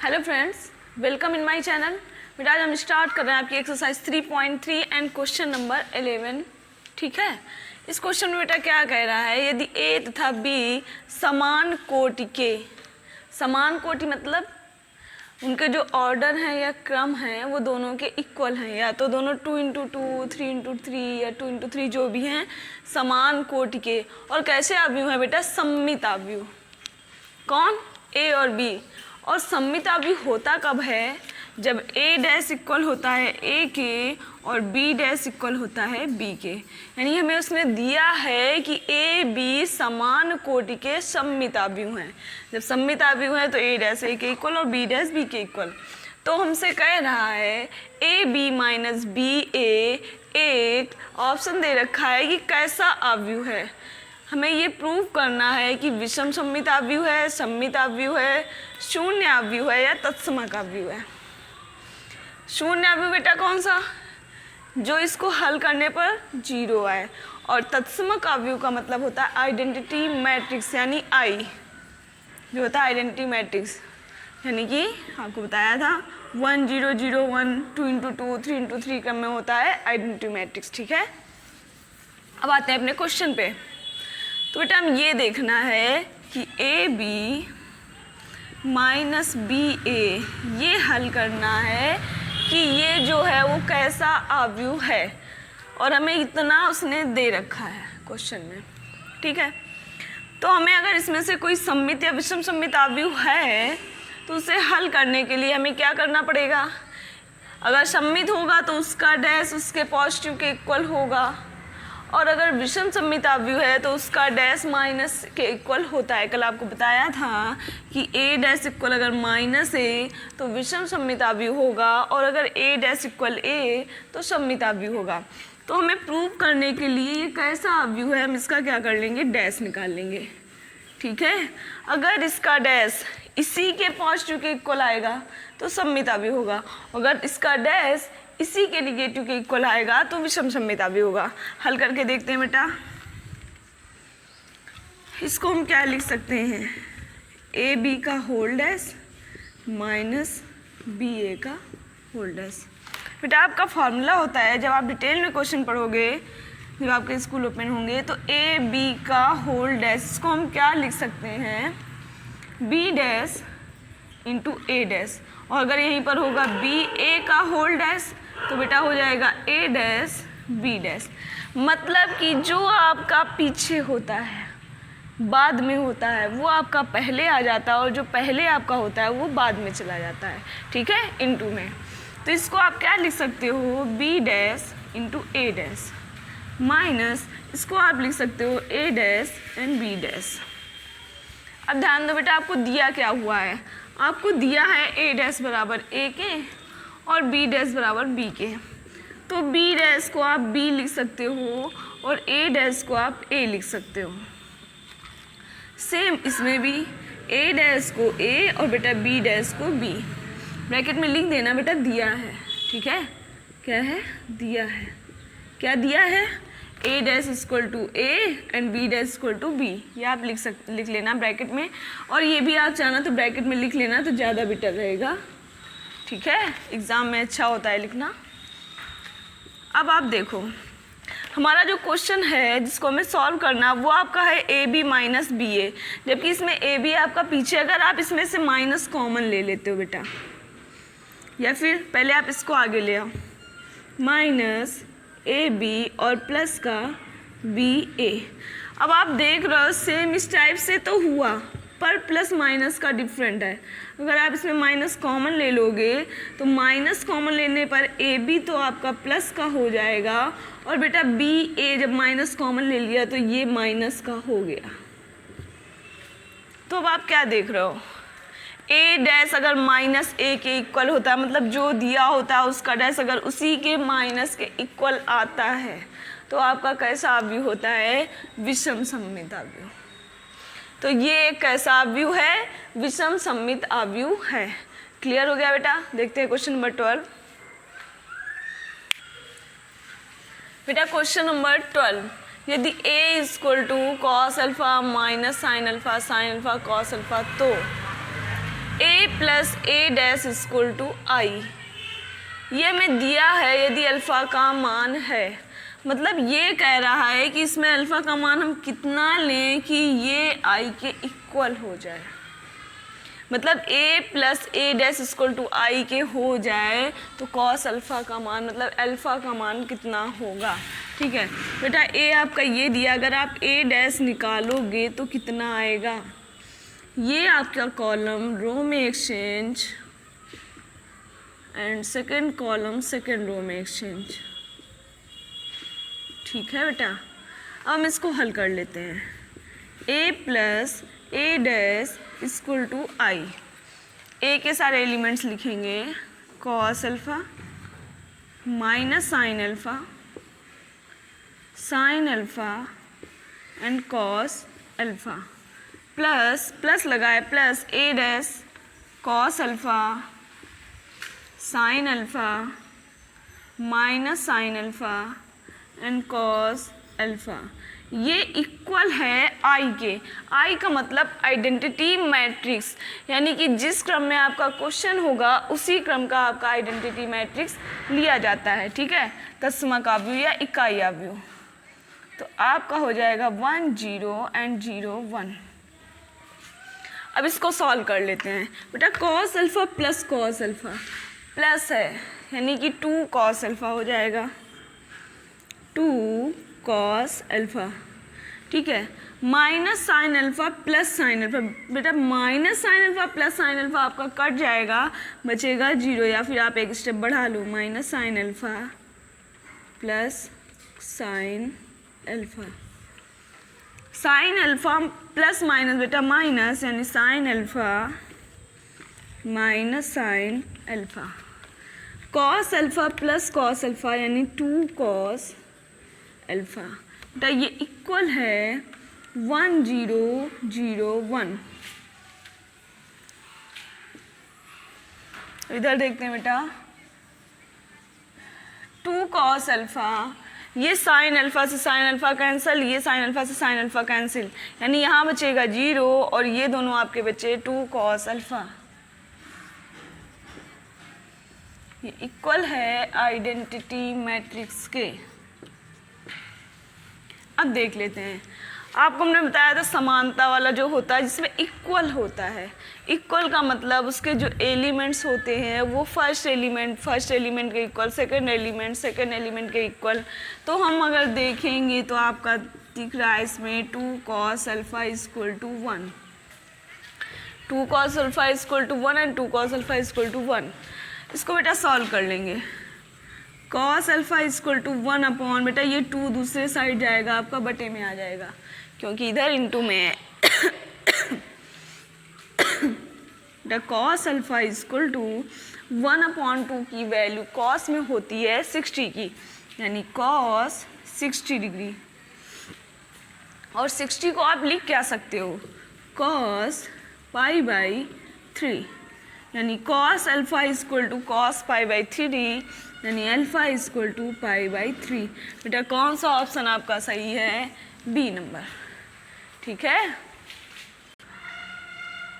Hello friends, welcome in my channel. बेटा आज हम स्टार्ट कर रहे हैं आपकी एक्सरसाइज 3.3 एंड क्वेश्चन नंबर 11। ठीक है, इस क्वेश्चन में बेटा क्या कह रहा है, यदि ए तथा बी समान कोटि मतलब उनके जो ऑर्डर हैं या क्रम हैं वो दोनों के इक्वल हैं, या तो दोनों 2 इंटू 2, 3 इंटू 3 या 2 इंटू 3 जो भी हैं समान कोटि के, और कैसे अवयव हैं बेटा, सममित अवयव। कौन? ए और बी। और सममित अवयव होता कब है? जब ए डैश इक्वल होता है ए के और बी डैश इक्वल होता है बी के। यानी हमें उसने दिया है कि ए बी समान कोटि के सममित अवयव हैं। जब सममित अवयव है तो ए डैश ए के इक्वल और बी डैश बी के इक्वल। तो हमसे कह रहा है ए बी माइनस बी ए एक ऑप्शन दे रखा है कि कैसा अवयव है। हमें ये प्रूव करना है कि विषम सममित अवयव है, सममित अवयव है, शून्य अवयव है या तत्समक अवयव है। शून्य अवयव बेटा कौन सा? जो इसको हल करने पर 0 आए। और तत्समक अवयव का मतलब होता है आइडेंटिटी मैट्रिक्स, यानी आई जो होता है आइडेंटिटी मैट्रिक्स। यानी कि आपको बताया था 1 0 0 1 2 इंटू 2 3 इंटू 3 क्रम में होता है आइडेंटिटी मैट्रिक्स। ठीक है, अब आते हैं अपने क्वेश्चन पे। तो बेटा हम ये देखना है कि ए बी माइनस बी ए, ये हल करना है कि ये जो है वो कैसा अवयव है, और हमें इतना उसने दे रखा है क्वेश्चन में। ठीक है, तो हमें अगर इसमें से कोई सममित या विषम सममित अवयव है तो उसे हल करने के लिए हमें क्या करना पड़ेगा? अगर सममित होगा तो उसका डैश उसके पॉजिटिव के इक्वल होगा, और अगर विषम सममित अवयव है तो उसका डैश माइनस के इक्वल होता है। कल आपको बताया था कि ए डैश इक्वल अगर माइनस ए तो विषम सममित अवयव होगा, और अगर ए डैश इक्वल ए तो सममित अवयव होगा। तो हमें प्रूव करने के लिए ये कैसा अवयव है, हम इसका क्या कर लेंगे, डैश निकाल लेंगे। ठीक है, अगर इसका डैश इसी के पॉजिटिव के इक्वल आएगा तो सममित अवयव होगा, अगर इसका डैश इसी के निगेटिव के इक्वल आएगा तो विषम सममित अवयव होगा। हल करके देखते हैं बेटा। इसको हम क्या लिख सकते हैं, ए बी का होल डैश माइनस बी ए का होल डैश। बेटा आपका फॉर्मूला होता है, जब आप डिटेल में क्वेश्चन पढ़ोगे, जब आपके स्कूल ओपन होंगे, तो ए बी का होल डैश, इसको हम क्या लिख सकते हैं, बी डैश इंटू ए डैश। और अगर यहीं पर होगा बी ए का होल डैश तो बेटा हो जाएगा ए डैश बी डैश। मतलब कि जो आपका पीछे होता है, बाद में होता है, वो आपका पहले आ जाता है, और जो पहले आपका होता है वो बाद में चला जाता है। ठीक है, इनटू में। तो इसको आप क्या लिख सकते हो, बी डैश इंटू ए डैश माइनस इसको आप लिख सकते हो ए डैश एंड बी डैश। अब ध्यान दो बेटा, आपको दिया क्या हुआ है, आपको दिया है ए डैश बराबर ए के और बी डैश बराबर बी के। तो बी डैश को आप बी लिख सकते हो और ए डैश को आप ए लिख सकते हो। सेम इसमें भी ए डैश को ए और बेटा बी डैश को बी। ब्रैकेट में लिख देना बेटा, दिया है। ठीक है, क्या है, दिया है। क्या दिया है, A dash equal to A and B dash equal to B. ये आप लिख लेना ब्रैकेट में, और ये भी आप चाहना तो ब्रैकेट में लिख लेना तो ज़्यादा बेटर रहेगा। ठीक है, एग्ज़ाम में अच्छा होता है लिखना। अब आप देखो, हमारा जो क्वेश्चन है जिसको हमें सॉल्व करना, वो आपका है ए बी माइनस बी ए, जबकि इसमें ए बी आपका पीछे, अगर आप इसमें से माइनस कॉमन ले लेते हो बेटा, या फिर पहले आप इसको आगे ले आओ, माइनस ए बी और प्लस का बी ए। अब आप देख रहे हो सेम इस टाइप से तो हुआ, पर प्लस माइनस का डिफरेंट है। अगर आप इसमें माइनस कॉमन ले लोगे तो माइनस कॉमन लेने पर ए बी तो आपका प्लस का हो जाएगा, और बेटा बी ए जब माइनस कॉमन ले लिया तो ये माइनस का हो गया। तो अब आप क्या देख रहे हो, ए डैश अगर माइनस ए के इक्वल होता है, मतलब जो दिया होता है उसका डैश अगर उसी के माइनस के इक्वल आता है तो आपका कैसा अवयव होता है, विषम सममित अवयव। तो ये एक कैसा अवयव है, विषम सममित अवयव है। क्लियर हो गया बेटा। देखते हैं क्वेश्चन नंबर 12। बेटा क्वेश्चन नंबर 12, यदि a equal to cos alpha minus sine alpha cos alpha, तो A plus A dash equal to I, ये हमें दिया है यदि अल्फ़ा का मान है, मतलब ये कह रहा है कि इसमें अल्फ़ा का मान हम कितना लें कि ये आई के इक्वल हो जाए, मतलब a plus A dash equal to I के हो जाए तो कॉस अल्फ़ा का मान मतलब अल्फ़ा का मान कितना होगा। ठीक है बेटा, a आपका ये दिया, अगर आप a डैश निकालोगे तो कितना आएगा, ये आपका कॉलम रो में exchange and second column second row में एक्सचेंज। ठीक है बेटा, अब हम इसको हल कर लेते हैं। a plus A dash equal to I, A के सारे एलिमेंट्स लिखेंगे, cos alpha minus sine alpha, sine alpha and cos alpha, plus plus लगाए plus A dash cos alpha sine alpha minus sine alpha and cos alpha, ये equal है I के। आई का मतलब identity matrix, यानी कि जिस क्रम में आपका क्वेश्चन होगा उसी क्रम का आपका आइडेंटिटी मैट्रिक्स लिया जाता है। ठीक है, तस्मक आव्यूह या इकाई आव्यूह। तो आपका हो जाएगा 1 0 एंड 0 1। अब इसको सॉल्व कर लेते हैं बेटा। Cos alpha plus cos alpha plus है, यानी कि 2 कॉस अल्फ़ा हो जाएगा, 2 कॉस अल्फ़ा। ठीक है, minus sine alpha plus sine alpha, बेटा minus sine alpha plus sine alpha आपका कट जाएगा, बचेगा 0, या फिर आप एक स्टेप बढ़ा लो, minus sine alpha plus sine alpha. Sine alpha plus minus बेटा माइनस, यानी sine alpha minus sine alpha. Cos alpha plus cos alpha यानी 2 कॉस अल्फ़ा। बेटा ये इक्वल है 1 0 0 1। इधर देखते हैं बेटा, 2 कॉस अल्फ़ा, ये साइन अल्फ़ा से साइन अल्फ़ा कैंसिल, ये साइन अल्फ़ा से साइन अल्फ़ा कैंसिल, यानी यहाँ बचेगा 0 और ये दोनों आपके बचे 2 कॉस अल्फ़ा। ये इक्वल है आइडेंटिटी मैट्रिक्स के। अब देख लेते हैं, आपको हमने बताया था समानता वाला जो होता है जिसमें इक्वल होता है। इक्वल का मतलब उसके जो एलिमेंट्स होते हैं वो फर्स्ट एलिमेंट के इक्वल, सेकंड एलिमेंट के इक्वल। तो हम अगर देखेंगे तो आपका दिख रहा है इसमें 2 cos alpha equal to 1, 2 cos alpha equal to 1 and 2 cos alpha equal to 1। इसको बेटा सॉल्व कर लेंगे। Cos alpha equal to 1 upon, बेटा ये 2 दूसरे साइड जाएगा, आपका बटे में आ जाएगा क्योंकि इधर इंटू में है। बेटा cos alpha equal to 1 upon 2 की वैल्यू कॉस में होती है 60 की, यानी कॉस 60 डिग्री। और 60 को आप लिख क्या सकते हो, कॉस पाई बाई 3, यानी cos alpha equal to cos pi by 3, यानी alpha equal to pi by 3। बेटा कौन सा ऑप्शन आपका सही है, बी नंबर। ठीक है।